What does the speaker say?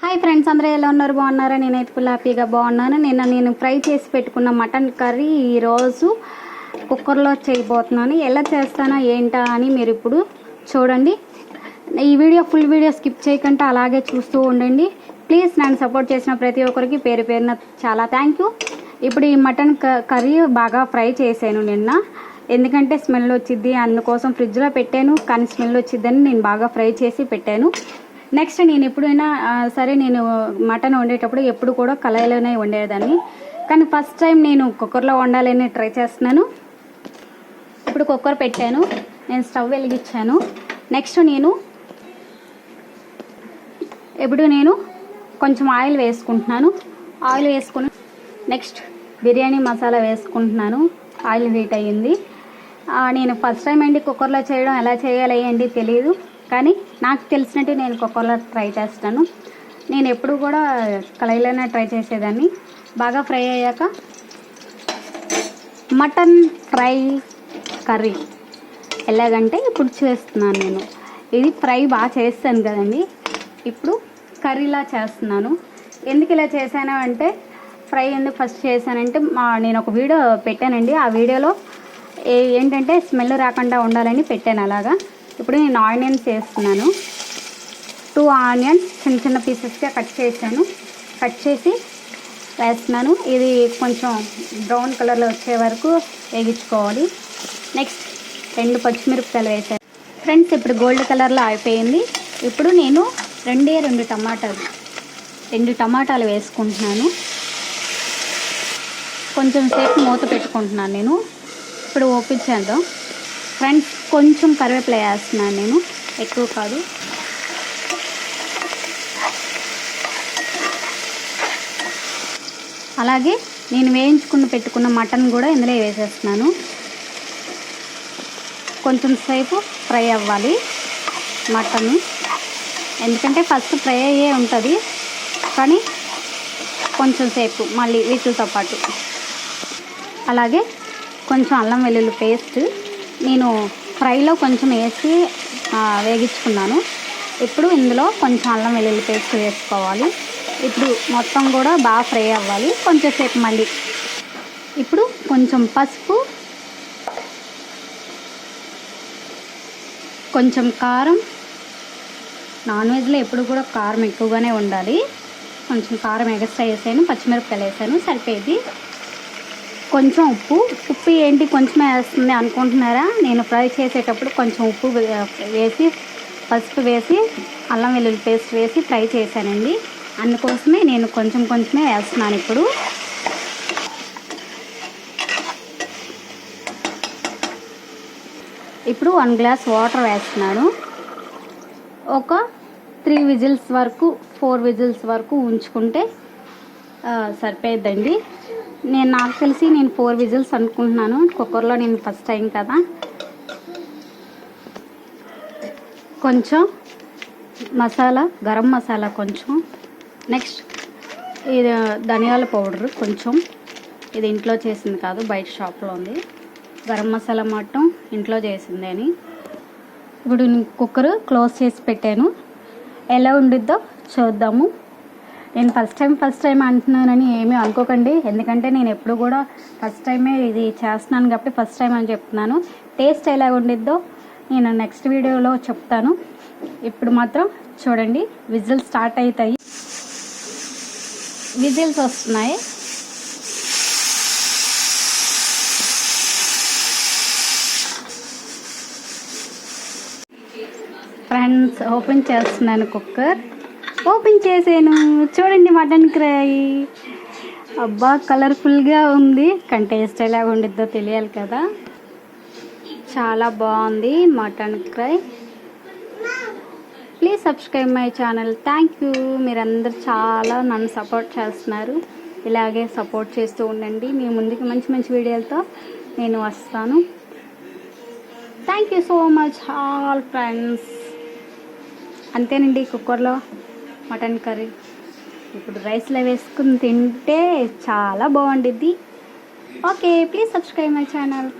Hi friends, అందరూ ఎలా ఉన్నారు? బాగున్నారా? నేనైతే ఫుల్ హ్యాపీగా బాగున్నాను. నేను ఫ్రై చేసి పెట్టుకున్న మటన్ కర్రీ ఈరోజు కుక్కర్లో చేయబోతున్నాను. ఎలా చేస్తానో ఏంటా అని మీరు ఇప్పుడు చూడండి. ఈ ఫుల్ వీడియో స్కిప్ చేయకుండా అలాగే చూస్తూ ఉండండి. ప్లీజ్ నన్ను సపోర్ట్ చేసిన ప్రతి ఒక్కరికి పేరు పేరున చాలా థ్యాంక్ యూ. ఇప్పుడు ఈ మటన్ కర్రీ బాగా ఫ్రై చేశాను నిన్న, ఎందుకంటే స్మెల్ వచ్చిద్ది, అందుకోసం ఫ్రిడ్జ్లో పెట్టాను. కానీ స్మెల్ వచ్చిద్దని నేను బాగా ఫ్రై చేసి పెట్టాను. నెక్స్ట్ నేను ఎప్పుడైనా సరే, నేను మటన్ వండేటప్పుడు ఎప్పుడు కూడా కళాయిలోనే వండేదాన్ని, కానీ ఫస్ట్ టైం నేను కుక్కర్లో వండాలని ట్రై చేస్తున్నాను. ఇప్పుడు కుక్కర్ పెట్టాను, నేను స్టవ్ వెలిగించాను. నెక్స్ట్ నేను కొంచెం ఆయిల్ వేసుకుంటున్నాను. ఆయిల్ వేసుకుని నెక్స్ట్ బిర్యానీ మసాలా వేసుకుంటున్నాను. ఆయిల్ హీట్ అయ్యింది. నేను ఫస్ట్ టైం అండి కుక్కర్లో చేయడం, ఎలా చేయాలి ఏంటి తెలియదు, కానీ నాకు తెలిసినట్టు నేను కుక్కర్లో ట్రై చేస్తాను. నేను ఎప్పుడు కూడా కళాయిలోనే ట్రై చేసేదాన్ని. బాగా ఫ్రై అయ్యాక మటన్ ఫ్రై కర్రీ ఎలాగంటే ఇప్పుడు చేస్తున్నాను. నేను ఇది ఫ్రై బాగా చేస్తాను కదండి, ఇప్పుడు కర్రీలా చేస్తున్నాను. ఎందుకు ఇలా చేశాను అంటే, ఫ్రై ఎందుకు ఫస్ట్ చేశానంటే, నేను ఒక వీడియో పెట్టానండి. ఆ వీడియోలో ఏంటంటే స్మెల్ రాకుండా ఉండాలని పెట్టాను అలాగా. ఇప్పుడు నేను ఆనియన్స్ వేస్తున్నాను. 2 ఆనియన్స్ చిన్న చిన్న పీసెస్గా కట్ చేసి వేస్తున్నాను. ఇది కొంచెం బ్రౌన్ కలర్లో వచ్చే వరకు వేగించుకోవాలి. నెక్స్ట్ 2 పచ్చిమిరపకాయలు వేసాను ఫ్రెండ్స్. ఇప్పుడు గోల్డ్ కలర్లో అయిపోయింది. ఇప్పుడు నేను 2 టమాటాలు వేసుకుంటున్నాను. కొంచెం సేపు మూత పెట్టుకుంటున్నాను నేను. ఇప్పుడు ఓపెన్ చేద్దాం ఫ్రెండ్స్. కొంచెం కరివేపాకు వేస్తున్నాను నేను, ఎక్కువ కాదు. అలాగే నేను పెట్టుకున్న మటన్ కూడా ఇందులో వేసేస్తున్నాను. కొంచెం సేపు ఫ్రై అవ్వాలి మటన్, ఎందుకంటే ఫస్ట్ ఫ్రై అయ్యే ఉంటుంది, కానీ కొంచెం సేపు మళ్ళీ వీటితో పాటు. అలాగే కొంచెం అల్లం వెల్లుల్లి పేస్ట్ నేను ఫ్రైలో కొంచెం వేసి వేగించుకున్నాను. ఇప్పుడు ఇందులో కొంచెం అల్లం వెల్లుల్లి పేస్ట్ వేసుకోవాలి. ఇప్పుడు మొత్తం కూడా బాగా ఫ్రై అవ్వాలి కొంచెం సేపు. మళ్ళీ ఇప్పుడు కొంచెం పసుపు, కొంచెం కారం. నాన్ వెజ్లో ఎప్పుడు కూడా కారం ఎక్కువగానే ఉండాలి. కొంచెం కారం ఎక్స్ట్రా వేసాను, పచ్చిమిరపకాయలు వేసాను, సరిపోయింది. కొంచెం ఉప్పు ఏంటి కొంచెమే వేస్తుంది అనుకుంటున్నారా? నేను ఫ్రై చేసేటప్పుడు కొంచెం ఉప్పు వేసి, పసుపు వేసి, అల్లం వెల్లుల్లి పేస్ట్ వేసి ఫ్రై చేశానండి. అందుకోసమే నేను కొంచెమే వేస్తున్నాను. ఇప్పుడు 1 గ్లాస్ వాటర్ వేస్తున్నాను. ఒక 3 విజిల్స్ వరకు 4 విజిల్స్ వరకు ఉంచుకుంటే సరిపోయిద్దండి. నాకు తెలిసి నేను 4 విజిల్స్ అనుకుంటున్నాను. కుక్కర్లో నేను ఫస్ట్ టైం కదా. కొంచెం మసాలా, గరం మసాలా కొంచెం. నెక్స్ట్ ఇది ధనియాల పౌడర్ కొంచెం. ఇది ఇంట్లో చేసింది కాదు, బయట షాప్లో ఉంది. గరం మసాలా మొత్తం ఇంట్లో చేసింది అని. ఇప్పుడు కుక్కర్ క్లోజ్ చేసి పెట్టాను. ఎలా ఉండిద్దో చూద్దాము. నేను ఫస్ట్ టైం అంటున్నానని ఏమీ అనుకోకండి, ఎందుకంటే నేను ఎప్పుడు కూడా ఫస్ట్ టైమే ఇది చేస్తున్నాను కాబట్టి ఫస్ట్ టైం అని చెప్తున్నాను. టేస్ట్ ఎలా ఉండిద్దో నేను నెక్స్ట్ వీడియోలో చెప్తాను. ఇప్పుడు మాత్రం చూడండి, విజిల్స్ స్టార్ట్ అవుతాయి. విజిల్స్ వస్తున్నాయి. ఫ్రెండ్స్, ఓపెన్ చేస్తున్నాను. కుక్కర్ ఓపెన్ చేసాను. చూడండి మటన్ ఫ్రై. అబ్బా, కలర్ఫుల్గా ఉంది, కానీ టేస్ట్ ఎలా ఉండిద్దో తెలియాలి కదా. చాలా బాగుంది mutton fry. Please subscribe my channel. Thank you. మీరందరూ చాలా నన్ను సపోర్ట్ చేస్తున్నారు. ఇలాగే సపోర్ట్ చేస్తూ ఉండండి. మీ ముందుకు మంచి వీడియోలతో నేను వస్తాను. Thank you so much all friends. అంతేనండి కుక్కర్లో మటన్ కర్రీ. ఇప్పుడు రైస్లో వేసుకుని తింటే చాలా బాగుండిద్ది. Okay, please subscribe my channel.